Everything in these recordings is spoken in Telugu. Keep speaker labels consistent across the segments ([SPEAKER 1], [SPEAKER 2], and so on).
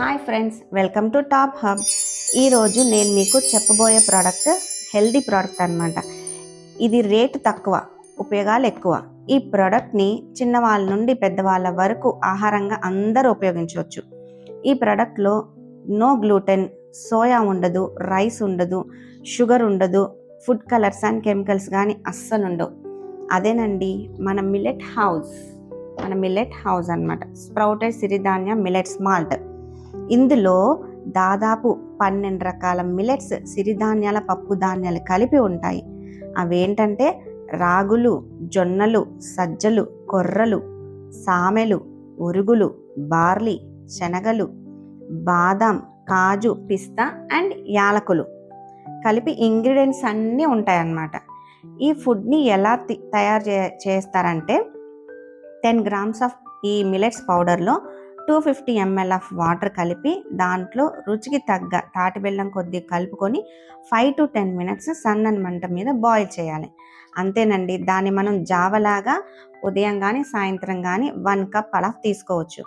[SPEAKER 1] Hi friends, welcome to top hub. ఈరోజు నేను మీకు చెప్పబోయే ప్రోడక్ట్ హెల్దీ ప్రోడక్ట్ అనమాట. ఇది రేటు తక్కువ, ఉపయోగాలు ఎక్కువ. ఈ ప్రోడక్ట్ని చిన్నవాళ్ళ నుండి పెద్దవాళ్ళ వరకు ఆహారంగా అందరూ ఉపయోగించవచ్చు. ఈ ప్రోడక్ట్లో నో గ్లూటెన్, సోయా ఉండదు, రైస్ ఉండదు, షుగర్ ఉండదు, ఫుడ్ కలర్స్ అండ్ కెమికల్స్ కానీ అస్సలు ఉండవు. అదేనండి మన మిల్లెట్ హౌస్ అన్నమాట. Sprouted Siridhanya millets malt. ఇందులో దాదాపు 12 రకాల మిల్లెట్స్ సిరిధాన్యాల పప్పు ధాన్యాలు కలిపి ఉంటాయి. అవేంటంటే రాగులు, జొన్నలు, సజ్జలు, కొర్రలు, సామెలు, ఉరుగులు, బార్లీ, శనగలు, బాదాం, కాజు, పిస్తా అండ్ యాలకులు కలిపి ఇంగ్రీడియంట్స్ అన్నీ ఉంటాయన్నమాట. ఈ ఫుడ్ని ఎలా తయారు చేస్తారంటే 10 grams ఆఫ్ ఈ మిల్లెట్స్ పౌడర్లో 250 ml ఆఫ్ వాటర్ కలిపి దాంట్లో రుచికి తగ్గ తాటి బెల్లం కొద్ది కలుపుకొని 5 to 10 minutes సన్నని మంట మీద బాయిల్ చేయాలి. అంతేనండి. దాన్ని మనం జావలాగా ఉదయం కానీ సాయంత్రం కానీ 1 cup అలా తీసుకోవచ్చు.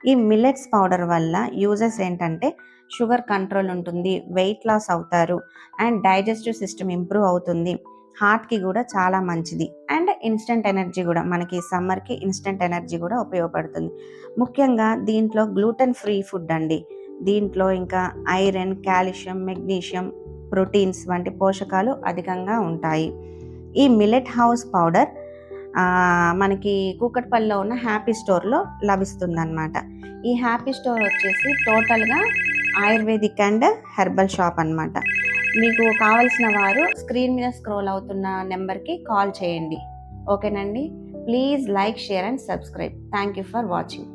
[SPEAKER 1] ఈ మిల్లెట్స్ పౌడర్ వల్ల యూజెస్ ఏంటంటే షుగర్ కంట్రోల్ ఉంటుంది, వెయిట్ లాస్ అవుతారు అండ్ డైజెస్టివ్ సిస్టమ్ ఇంప్రూవ్ అవుతుంది, హార్ట్కి కూడా చాలా మంచిది అండ్ ఇన్స్టెంట్ ఎనర్జీ కూడా, మనకి సమ్మర్కి ఇన్స్టెంట్ ఎనర్జీ కూడా ఉపయోగపడుతుంది. ముఖ్యంగా దీంట్లో గ్లూటెన్ ఫ్రీ ఫుడ్ అండి. దీంట్లో ఇంకా ఐరన్, కాల్షియం, మెగ్నీషియం, ప్రోటీన్స్ వంటి పోషకాలు అధికంగా ఉంటాయి. ఈ మిల్లెట్ హౌస్ పౌడర్ మనకి కూకట్పల్లిలో ఉన్న హ్యాపీ స్టోర్లో లభిస్తుందన్నమాట. ఈ హ్యాపీ స్టోర్ వచ్చేసి టోటల్గా ఆయుర్వేదిక్ అండ్ హెర్బల్ షాప్ అన్నమాట. మీకు కావలసిన వారు స్క్రీన్ మీద స్క్రోల్ అవుతున్న నెంబర్కి కాల్ చేయండి. ఓకేనండి. Please like, share and subscribe. Thank you for watching.